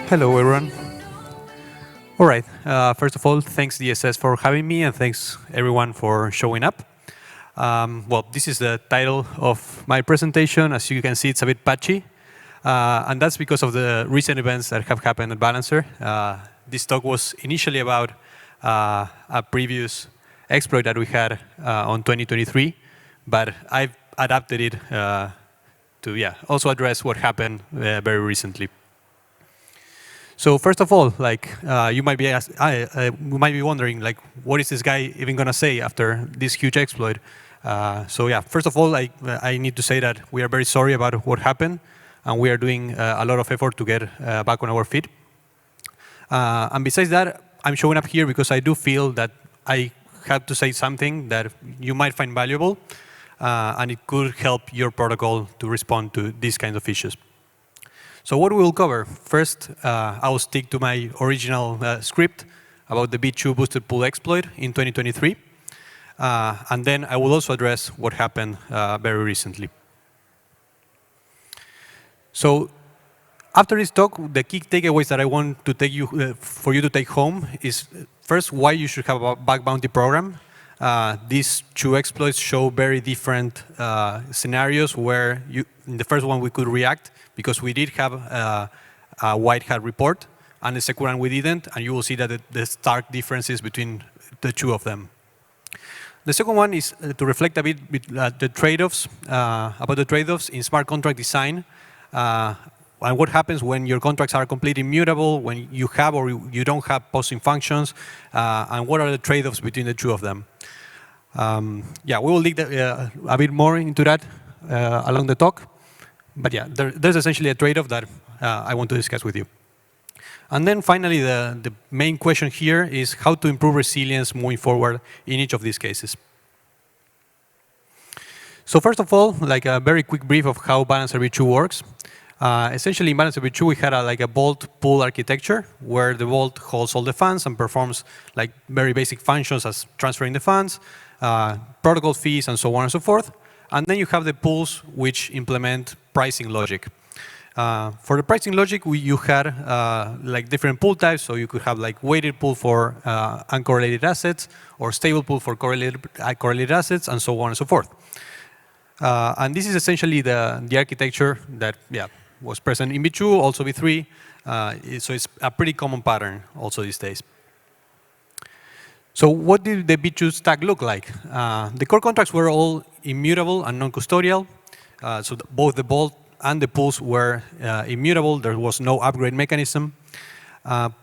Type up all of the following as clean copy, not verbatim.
Hello, everyone. All right. First of all, thanks DSS for having me, and thanks everyone for showing up. Well, this is the title of my presentation. As you can see, it's a bit patchy, and that's because of the recent events that have happened at Balancer. This talk was initially about a previous exploit that we had on 2023, but I've adapted it to also address what happened very recently. So first of all, you might be wondering, what is this guy even gonna say after this huge exploit? First of all, I need to say that we are very sorry about what happened, and we are doing a lot of effort to get back on our feet. And besides that, I'm showing up here because I do feel that I have to say something that you might find valuable, and it could help your protocol to respond to these kinds of issues. So what we will cover, first, I will stick to my original script about the B2 boosted pool exploit in 2023. And then I will also address what happened very recently. So after this talk, the key takeaways that I want to take for you to take home is, first, why you should have a bug bounty program. These two exploits show very different scenarios where in the first one we could react because we did have a whitehat report, and the second one we didn't, and you will see that the stark differences between the two of them. The second one is to reflect a bit the trade-offs, about the trade-offs in smart contract design, and what happens when your contracts are completely immutable, when you have or you don't have posting functions, and what are the trade-offs between the two of them. We will dig a bit more into that along the talk. But yeah, there's essentially a trade-off that I want to discuss with you. And then finally, the main question here is how to improve resilience moving forward in each of these cases. So first of all, a very quick brief of how Balancer V2 works. Essentially, in Balancer V2, we had a vault pool architecture where the vault holds all the funds and performs very basic functions as transferring the funds, protocol fees, and so on and so forth. And then you have the pools which implement pricing logic. For the pricing logic, you had different pool types. So you could have weighted pool for uncorrelated assets, or stable pool for correlated assets, and so on and so forth. And this is essentially the architecture that was present in V2, also V3. So it's a pretty common pattern also these days. So what did the B2 stack look like? The core contracts were all immutable and non-custodial. So both the vault and the pools were immutable. There was no upgrade mechanism.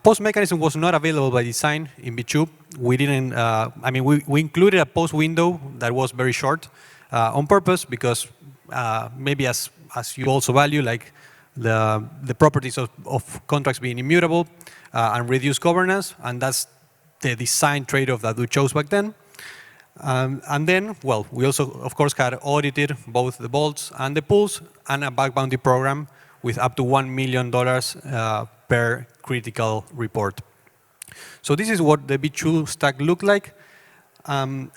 Post mechanism was not available by design in B2. We didn't. We included a post window that was very short on purpose because maybe as you also value the properties of contracts being immutable and reduce governance, and that's the design trade-off that we chose back then. And then, well, we also, of course, had audited both the vaults and the pools and a bug bounty program with up to $1 million per critical report. So this is what the B2 stack looked like. And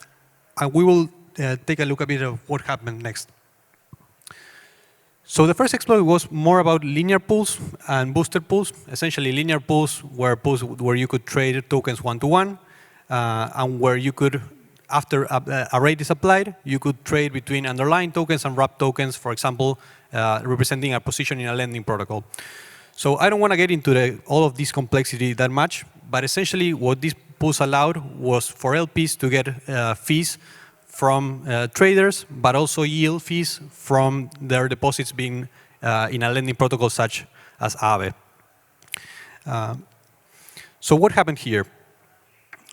we will take a look a bit of what happened next. So the first exploit was more about linear pools and boosted pools. Essentially, linear pools were pools where you could trade tokens one-to-one, and where you could, after a rate is applied, you could trade between underlying tokens and wrap tokens, for example, representing a position in a lending protocol. So I don't want to get into all of this complexity that much, but essentially what these pools allowed was for LPs to get fees from traders, but also yield fees from their deposits being in a lending protocol such as Aave. So what happened here?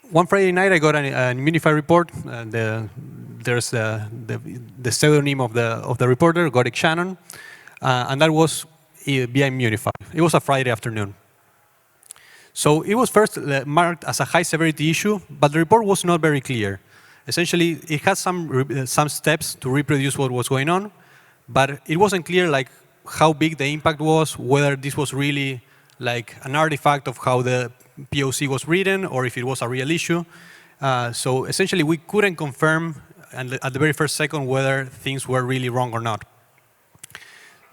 One Friday night, I got an Immunify report. There's the pseudonym of the reporter, Goric Shannon, and that was via Immunify. It was a Friday afternoon. So it was first marked as a high severity issue, but the report was not very clear. Essentially, it had some steps to reproduce what was going on, but it wasn't clear how big the impact was, whether this was really an artifact of how the POC was written, or if it was a real issue. So essentially, we couldn't confirm at the very first second whether things were really wrong or not.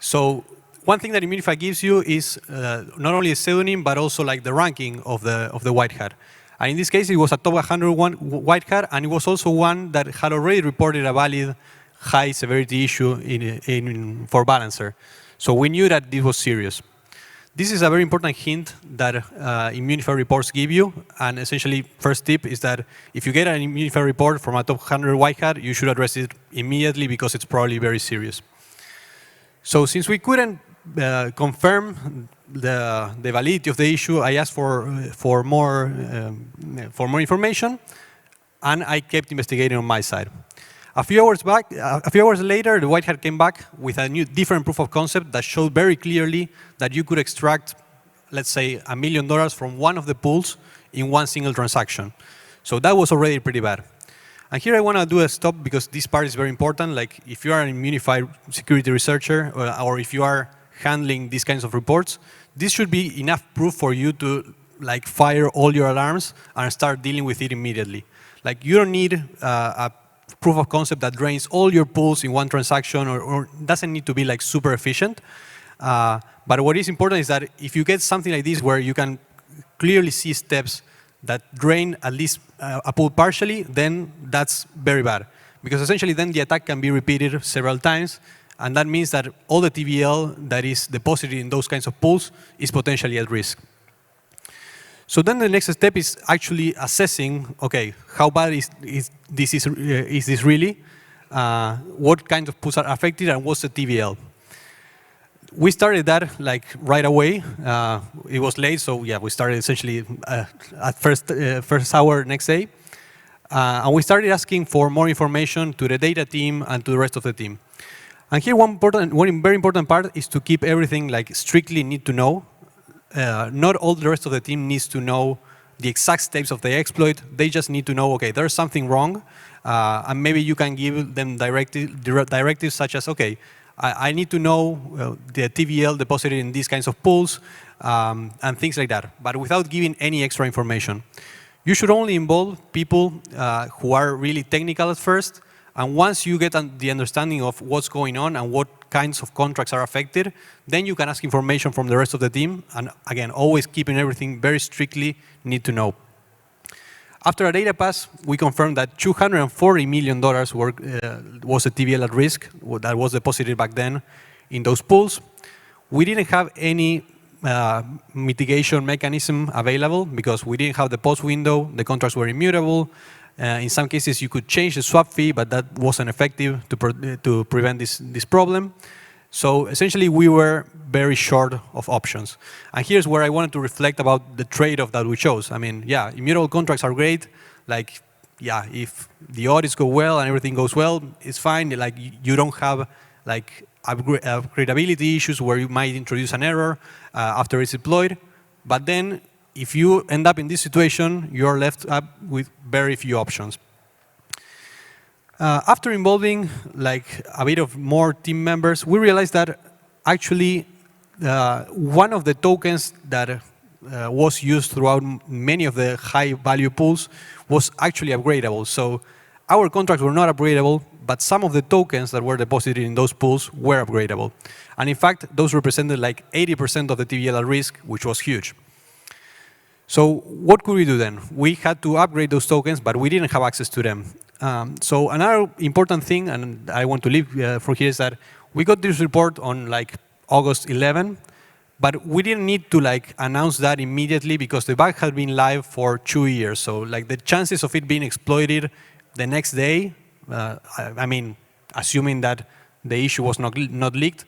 So one thing that Immunify gives you is not only a pseudonym, but also like the ranking of the white hat. And in this case, it was a top 101 white hat, and it was also one that had already reported a valid high severity issue for Balancer. So we knew that this was serious. This is a very important hint that Immunify reports give you. And essentially, first tip is that if you get an Immunify report from a top 100 white hat, you should address it immediately because it's probably very serious. So since we couldn't confirm the validity of the issue, I asked for more information, and I kept investigating on my side. A few hours later, the white hat came back with a different proof of concept that showed very clearly that you could extract, let's say, $1 million from one of the pools in one single transaction. So that was already pretty bad. And here I want to do a stop because this part is very important. Like if you are an Immunify security researcher or if you are handling these kinds of reports, this should be enough proof for you to like fire all your alarms and start dealing with it immediately. Like you don't need a proof of concept that drains all your pools in one transaction or doesn't need to be like super efficient. But what is important is that if you get something like this where you can clearly see steps that drain at least a pool partially, then that's very bad. Because essentially then the attack can be repeated several times, and that means that all the TVL that is deposited in those kinds of pools is potentially at risk. So then the next step is actually assessing, okay, how bad is this really? What kinds of pools are affected and what's the TVL? We started that like right away. It was late, so yeah, we started essentially at first hour next day. And we started asking for more information to the data team and to the rest of the team. And here one very important part is to keep everything like strictly need to know. Not all the rest of the team needs to know the exact steps of the exploit. They just need to know, okay, there's something wrong. And maybe you can give them directives such as, okay, I need to know the TVL deposited in these kinds of pools and things like that, but without giving any extra information. You should only involve people who are really technical at first, and once you get the understanding of what's going on and what kinds of contracts are affected, then you can ask information from the rest of the team, and again, always keeping everything very strictly need to know. After a data pass, we confirmed that $240 million was a TVL at risk that was deposited back then in those pools. We didn't have any mitigation mechanism available because we didn't have the post window, the contracts were immutable. In some cases, you could change the swap fee, but that wasn't effective to prevent this problem. So essentially, we were very short of options. And here's where I wanted to reflect about the trade-off that we chose. I mean, yeah, immutable contracts are great. Like, yeah, if the audits go well and everything goes well, it's fine. Like, you don't have like upgradability issues where you might introduce an error after it's deployed. But then, if you end up in this situation, you're left up with very few options. After involving like a bit of more team members, we realized that actually one of the tokens that was used throughout many of the high value pools was actually upgradable. So our contracts were not upgradable, but some of the tokens that were deposited in those pools were upgradable. And in fact, those represented like 80% of the TVL at risk, which was huge. So what could we do then? We had to upgrade those tokens, but we didn't have access to them. So another important thing, and I want to leave from here, is that we got this report on like August 11, but we didn't need to like announce that immediately because the bug had been live for 2 years. So like the chances of it being exploited the next day, I mean, assuming that the issue was not leaked,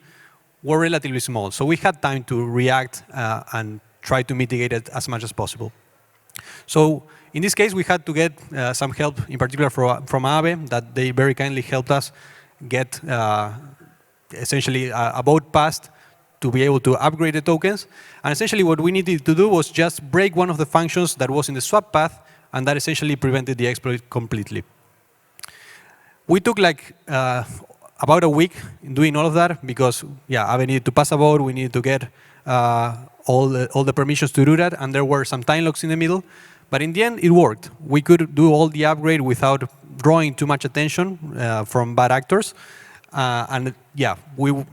were relatively small. So we had time to react and try to mitigate it as much as possible. So in this case, we had to get some help, in particular from Aave, that they very kindly helped us get essentially a vote passed to be able to upgrade the tokens. And essentially what we needed to do was just break one of the functions that was in the swap path, and that essentially prevented the exploit completely. We took like about a week in doing all of that because, yeah, Aave needed to pass a vote, we needed to get all the permissions to do that, and there were some time locks in the middle. But in the end, it worked. We could do all the upgrade without drawing too much attention from bad actors. And yeah,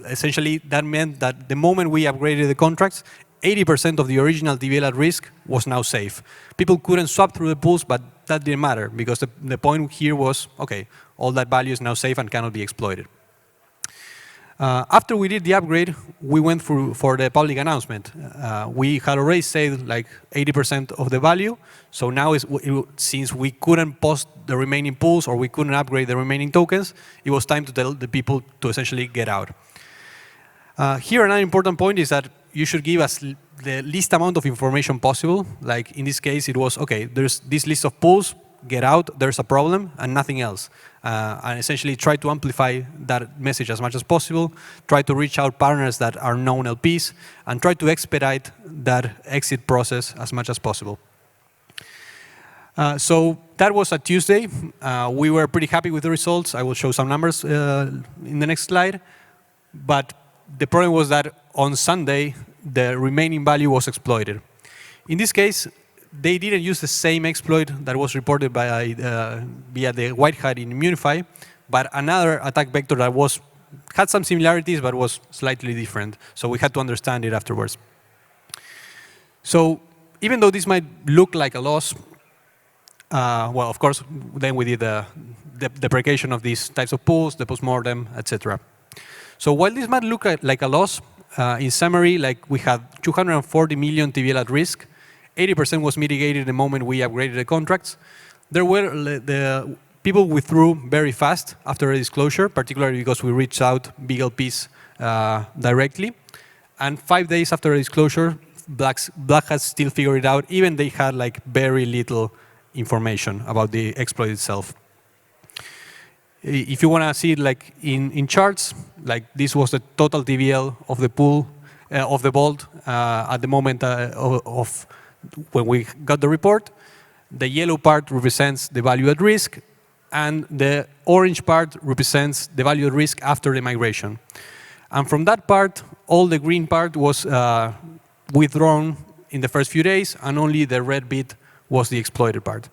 essentially that meant that the moment we upgraded the contracts, 80% of the original TVL at risk was now safe. People couldn't swap through the pools, but that didn't matter because the point here was, okay, all that value is now safe and cannot be exploited. After we did the upgrade, we went through for the public announcement. We had already saved like 80% of the value. So now, since we couldn't post the remaining pools or we couldn't upgrade the remaining tokens, it was time to tell the people to essentially get out. Here, another important point is that you should give us the least amount of information possible. Like in this case, it was, okay, there's this list of pools, get out, there's a problem, and nothing else. And essentially try to amplify that message as much as possible, try to reach out partners that are known LPs, and try to expedite that exit process as much as possible. So that was a Tuesday. We were pretty happy with the results. I will show some numbers in the next slide. But the problem was that on Sunday, the remaining value was exploited. In this case, they didn't use the same exploit that was reported by, via the whitehat in Immunify, but another attack vector that had some similarities but was slightly different. So we had to understand it afterwards. So even though this might look like a loss, well, of course, then we did the deprecation of these types of pools, the postmortem, etc. So while this might look like a loss, in summary, like we had 240 million TVL at risk. 80% was mitigated the moment we upgraded the contracts. The people withdrew very fast after a disclosure, particularly because we reached out big LPs directly. And 5 days after a disclosure, Black Hat still figured it out, even they had like very little information about the exploit itself. If you want to see it like in charts, like this was the total TVL of the pool, of the vault at the moment of when we got the report. The yellow part represents the value at risk, and the orange part represents the value at risk after the migration. And from that part, all the green part was withdrawn in the first few days, and only the red bit was the exploited part.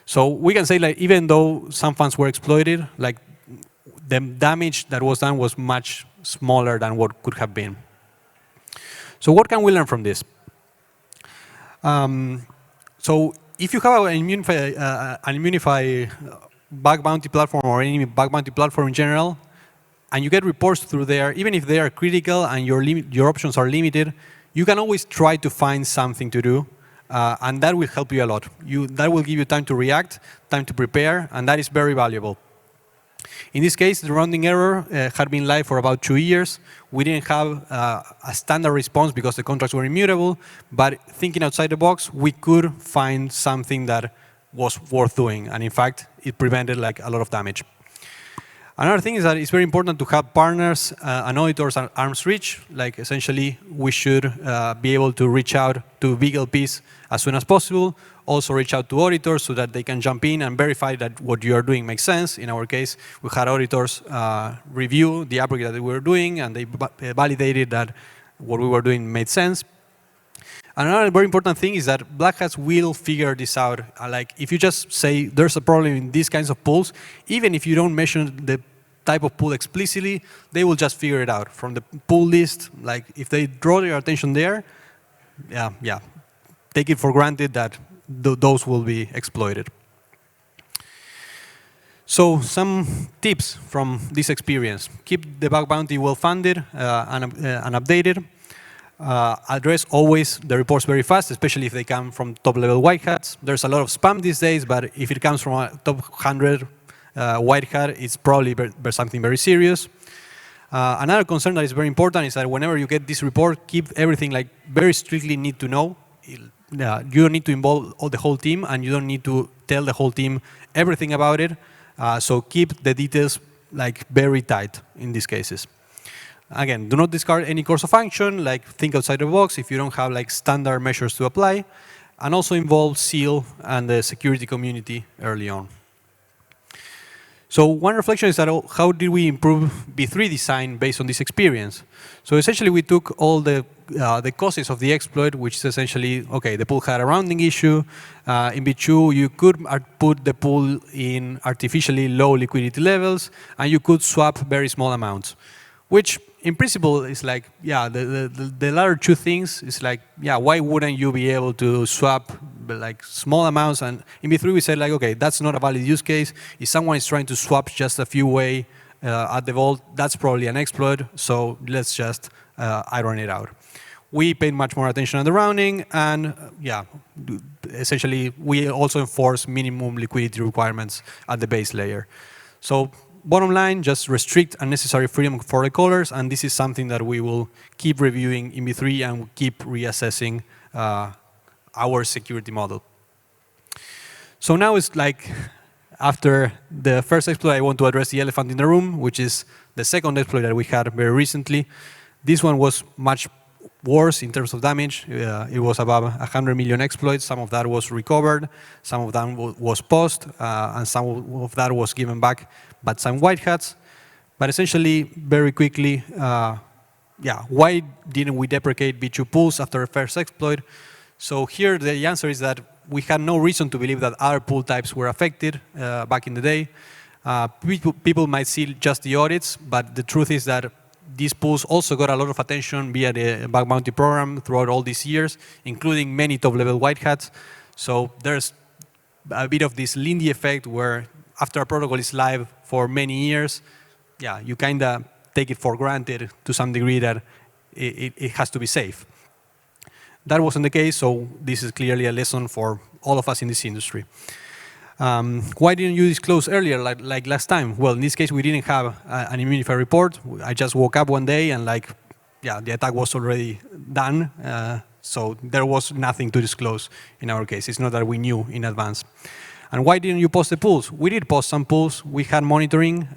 So we can say, like, even though some funds were exploited, like the damage that was done was much smaller than what could have been. So what can we learn from this? So if you have an Immunify bug bounty platform or any bug bounty platform in general, and you get reports through there, even if they are critical and your options are limited, you can always try to find something to do, and that will help you a lot. That will give you time to react, time to prepare, and that is very valuable. In this case, the rounding error had been live for about 2 years. We didn't have a standard response because the contracts were immutable, but thinking outside the box, we could find something that was worth doing, and in fact, it prevented like a lot of damage. Another thing is that it's very important to have partners and auditors at arm's reach. Like essentially, we should be able to reach out to big LPs as soon as possible. Also reach out to auditors so that they can jump in and verify that what you are doing makes sense. In our case, we had auditors review the upgrade that we were doing, and they validated that what we were doing made sense. Another very important thing is that Black Hats will figure this out. Like if you just say there's a problem in these kinds of pools, even if you don't mention the type of pool explicitly, they will just figure it out from the pool list. Like if they draw their attention there, yeah, take it for granted that those will be exploited. So some tips from this experience: keep the bug bounty well funded and updated. Address always the reports very fast, especially if they come from top-level whitehats. There's a lot of spam these days, but if it comes from a top 100 whitehat, it's probably something very serious. Another concern that is very important is that whenever you get this report, keep everything like very strictly need to know. You don't need to involve the whole team, and you don't need to tell the whole team everything about it. So keep the details like very tight in these cases. Again, do not discard any course of action, like think outside the box if you don't have like standard measures to apply, and also involve SEAL and the security community early on. So one reflection is that how did we improve V3 design based on this experience? So essentially, we took all the causes of the exploit, which is essentially, okay, the pool had a rounding issue. In V2, you could put the pool in artificially low liquidity levels, and you could swap very small amounts, which in principle is like, yeah, the latter two things is like, yeah, why wouldn't you be able to swap like small amounts? And in V3 we said like, okay, that's not a valid use case. If someone is trying to swap just a few way at the vault, that's probably an exploit. So let's just iron it out. We paid much more attention on the rounding, and yeah, essentially we also enforce minimum liquidity requirements at the base layer. So bottom line, just restrict unnecessary freedom for the callers, and this is something that we will keep reviewing in V3 and keep reassessing our security model. So now it's like, after the first exploit, I want to address the elephant in the room, which is the second exploit that we had very recently. This one was much worse in terms of damage. It was above 100 million exploits. Some of that was recovered, some of that was paused, and some of that was given back by some white hats. But essentially, very quickly, yeah, why didn't we deprecate V2 pools after the first exploit? So here the answer is that we had no reason to believe that other pool types were affected back in the day. People might see just the audits, but the truth is that these pools also got a lot of attention via the bug bounty program throughout all these years, including many top-level white hats. So there's a bit of this Lindy effect where after a protocol is live for many years, yeah, you kind of take it for granted to some degree that it has to be safe. That wasn't the case, so this is clearly a lesson for all of us in this industry. Why didn't you disclose earlier, like last time? Well, in this case, we didn't have an Immunify report. I just woke up one day and like, yeah, the attack was already done. So there was nothing to disclose in our case. It's not that we knew in advance. And why didn't you post the pools? We did post some pools. We had monitoring,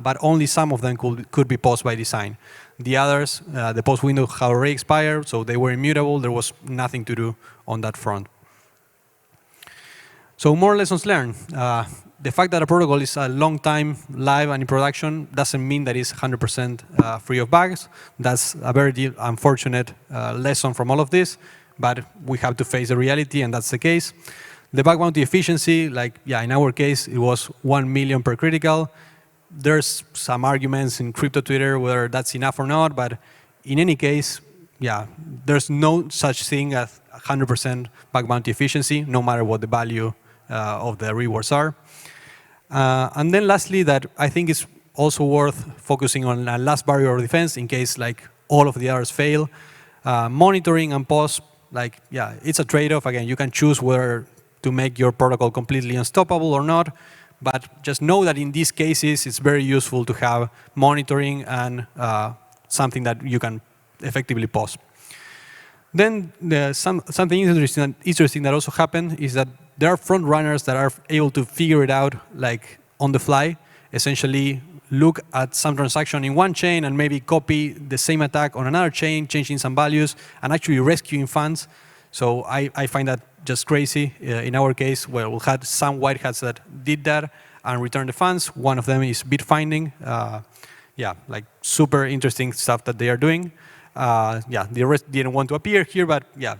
but only some of them could be paused by design. The others, the post window had already expired, so they were immutable. There was nothing to do on that front. So more lessons learned. The fact that a protocol is a long time live and in production doesn't mean that it's 100% free of bugs. That's a very unfortunate lesson from all of this, but we have to face the reality, and that's the case. The bug bounty efficiency, like, yeah, in our case, it was 1 million per critical. There's some arguments in crypto Twitter whether that's enough or not, but in any case, yeah, there's no such thing as 100% bug bounty efficiency, no matter what the value of the rewards are. And then lastly, that I think is also worth focusing on a last barrier of defense in case like all of the others fail. Monitoring and pause, like, yeah, it's a trade-off. Again, you can choose whether to make your protocol completely unstoppable or not, but just know that in these cases, it's very useful to have monitoring and something that you can effectively pause. Then something interesting that also happened is that there are front runners that are able to figure it out like on the fly, essentially look at some transaction in one chain and maybe copy the same attack on another chain, changing some values, and actually rescuing funds. So I find that just crazy. In our case, well, we had some white hats that did that and returned the funds. One of them is bit finding. Yeah, like super interesting stuff that they are doing. Yeah, the rest didn't want to appear here, but yeah,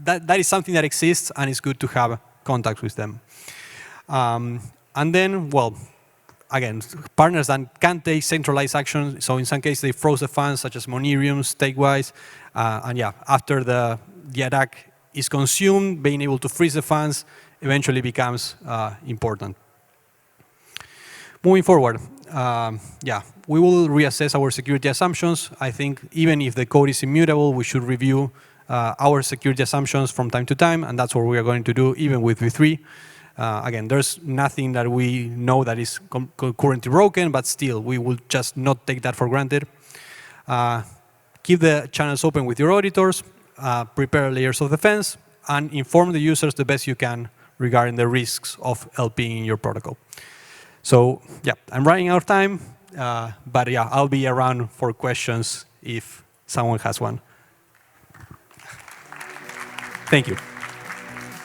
that is something that exists, and it's good to have contact with them. And then, well, again, partners that can take centralized action. So in some cases, they froze the funds, such as Monerium, Stakewise. And yeah, after the attack is consumed, being able to freeze the funds eventually becomes important. Moving forward, yeah, we will reassess our security assumptions. I think even if the code is immutable, we should review our security assumptions from time to time, and that's what we are going to do even with V3. Again, there's nothing that we know that is currently broken, but still, we will just not take that for granted. Keep the channels open with your auditors, prepare layers of defense, and inform the users the best you can regarding the risks of LPing in your protocol. So yeah, I'm running out of time, but yeah, I'll be around for questions if someone has one. Thank you.